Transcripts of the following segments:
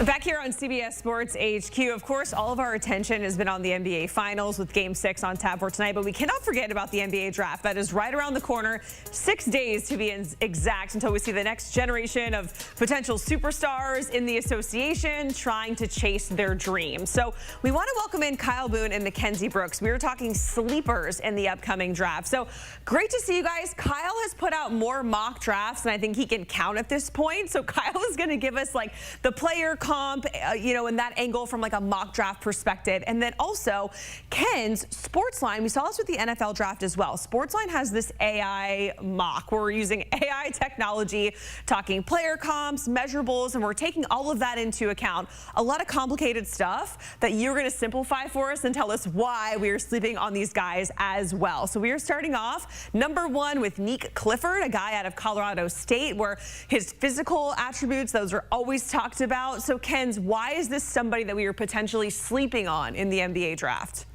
Back here on CBS Sports HQ, of course, all of our attention has been on the NBA Finals with Game 6 on tap for tonight, but we cannot forget about the NBA Draft. That is right around the corner, 6 days to be exact until we see the next generation of potential superstars in the association trying to chase their dreams. So we want to welcome in Kyle Boone and Mackenzie. We were talking sleepers in the upcoming draft. So great to see you guys. Kyle has put out more mock drafts than I think he can count at this point. So Kyle is going to give us like the player comp, in that angle from like a mock draft perspective. And then also Kenz, Sportsline, we saw this with the NFL draft as well. Sportsline has this AI mock where we're using AI technology, talking player comps, measurables, and we're taking all of that into account. A lot of complicated stuff that you're going to simplify for us and tell us why we are sleeping on these guys as well. So we are starting off number 1 with Clifford, a guy out of Colorado State, where his physical attributes, those are always talked about. So Kenz, why is this somebody that we are potentially sleeping on in the NBA draft?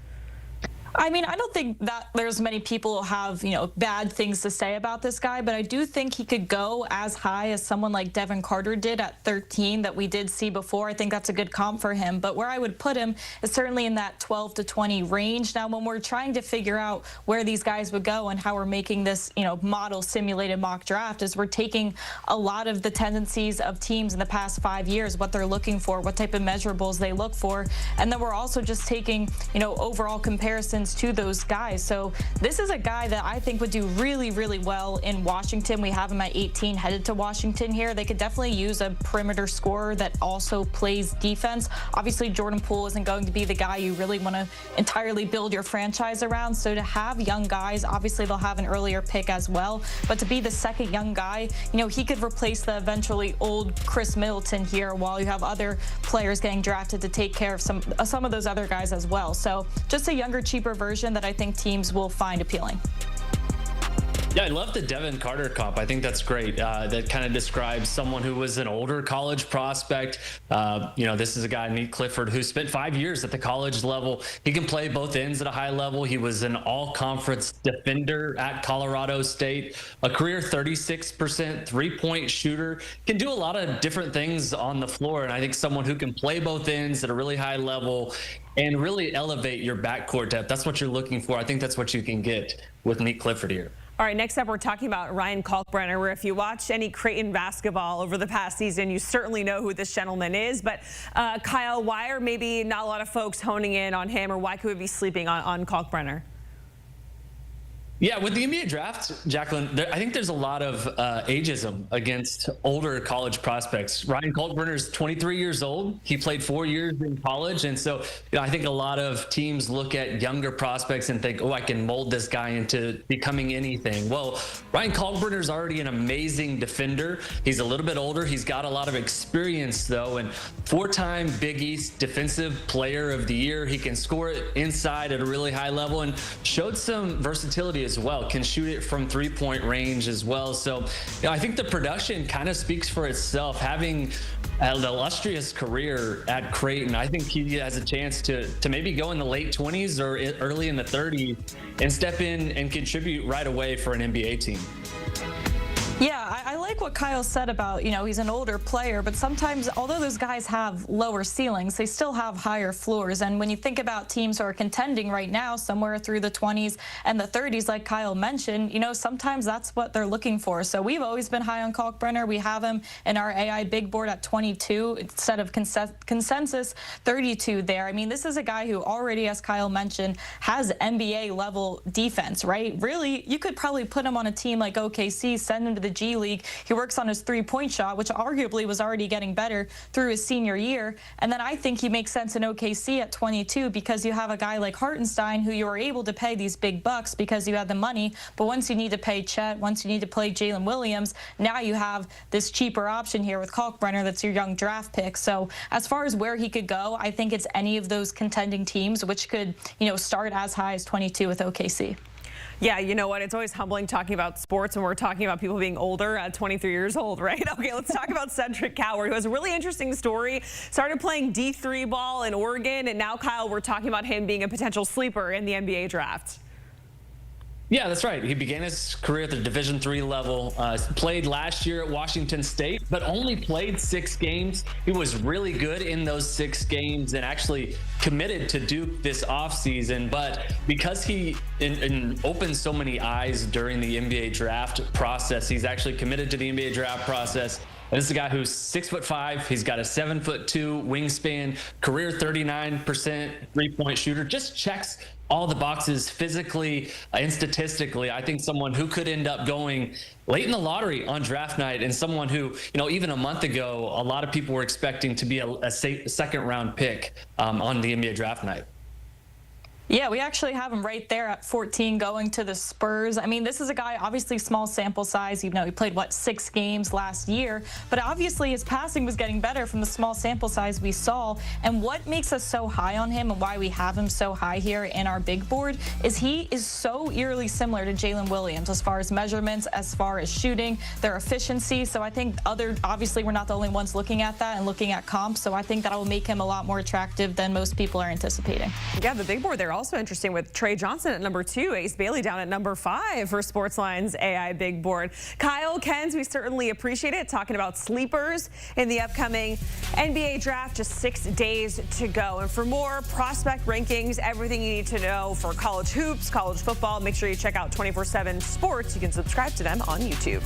I mean, I don't think that there's many people who have, bad things to say about this guy, but I do think he could go as high as someone like Devin Carter did at 13 that we did see before. I think that's a good comp for him, but where I would put him is certainly in that 12 to 20 range. Now, when we're trying to figure out where these guys would go and how we're making this, model simulated mock draft, is we're taking a lot of the tendencies of teams in the past 5 years, what they're looking for, what type of measurables they look for, and then we're also just taking, overall comparisons to those guys. So this is a guy that I think would do really, really well in Washington. We have him at 18 headed to Washington here. They could definitely use a perimeter scorer that also plays defense. Obviously, Jordan Poole isn't going to be the guy you really want to entirely build your franchise around. So to have young guys, obviously they'll have an earlier pick as well, but to be the second young guy, he could replace the eventually old Chris Middleton here while you have other players getting drafted to take care of some of those other guys as well. So just a younger, cheaper version that I think teams will find appealing. Yeah, I love the Devin Carter comp. I think that's great. That kind of describes someone who was an older college prospect. This is a guy, Clifford, who spent 5 years at the college level. He can play both ends at a high level. He was an all-conference defender at Colorado State, a career 36% three-point shooter, can do a lot of different things on the floor. And I think someone who can play both ends at a really high level and really elevate your backcourt depth. That's what you're looking for. I think that's what you can get with Clifford here. All right, next up, we're talking about Ryan Kalkbrenner, where if you watch any Creighton basketball over the past season, you certainly know who this gentleman is. But Kyle, why are maybe not a lot of folks honing in on him, or why could we be sleeping on Kalkbrenner? Yeah, with the NBA draft, Jacqueline, I think there's a lot of ageism against older college prospects. Ryan Kalkbrenner is 23 years old. He played 4 years in college. And so I think a lot of teams look at younger prospects and think, oh, I can mold this guy into becoming anything. Well, Ryan Kalkbrenner is already an amazing defender. He's a little bit older. He's got a lot of experience, though, and 4-time Big East Defensive Player of the Year. He can score it inside at a really high level and showed some versatility as well, can shoot it from three-point range as well. So I think the production kind of speaks for itself. Having an illustrious career at Creighton, I think he has a chance to maybe go in the late 20s or early in the 30s and step in and contribute right away for an NBA team. Yeah, I like what Kyle said about, he's an older player, but sometimes, although those guys have lower ceilings, they still have higher floors. And when you think about teams who are contending right now, somewhere through the 20s and the 30s, like Kyle mentioned, sometimes that's what they're looking for. So we've always been high on Kalkbrenner. We have him in our AI big board at 22 instead of consensus 32 there. I mean, this is a guy who already, as Kyle mentioned, has NBA level defense, right? Really, you could probably put him on a team like OKC, send him to the G League. He works on his three-point shot, which arguably was already getting better through his senior year. And then I think he makes sense in OKC at 22 because you have a guy like Hartenstein who you are able to pay these big bucks because you have the money. But once you need to pay Chet, once you need to play Jalen Williams, now you have this cheaper option here with Kalkbrenner that's your young draft pick. So as far as where he could go, I think it's any of those contending teams, which could, start as high as 22 with OKC. Yeah, you know what? It's always humbling talking about sports when we're talking about people being older at 23 years old, right? Okay, let's talk about Cedric Coward, who has a really interesting story. Started playing D3 ball in Oregon, and now, Kyle, we're talking about him being a potential sleeper in the NBA draft. Yeah, that's right. He began his career at the Division III level, played last year at Washington State, but only played 6 games. He was really good in those 6 games and actually committed to Duke this offseason. But because he opened so many eyes during the NBA draft process, he's actually committed to the NBA draft process. And this is a guy who's 6'5". He's got a 7'2" wingspan, career 39% three-point shooter. Just checks all the boxes physically and statistically. I think someone who could end up going late in the lottery on draft night, and someone who, even a month ago, a lot of people were expecting to be a second-round pick on the NBA draft night. Yeah, we actually have him right there at 14 going to the Spurs. I mean, this is a guy, obviously small sample size. He played, 6 games last year. But obviously his passing was getting better from the small sample size we saw. And what makes us so high on him and why we have him so high here in our big board is he is so eerily similar to Jalen Williams as far as measurements, as far as shooting, their efficiency. So I think obviously we're not the only ones looking at that and looking at comps. So I think that will make him a lot more attractive than most people are anticipating. Yeah, the big board there also interesting with Trey Johnson at number 2, Ace Bailey down at number 5 for Sportsline's AI Big Board. Kyle, Kenz, we certainly appreciate it. Talking about sleepers in the upcoming NBA draft, just 6 days to go. And for more prospect rankings, everything you need to know for college hoops, college football, make sure you check out 24/7 Sports. You can subscribe to them on YouTube.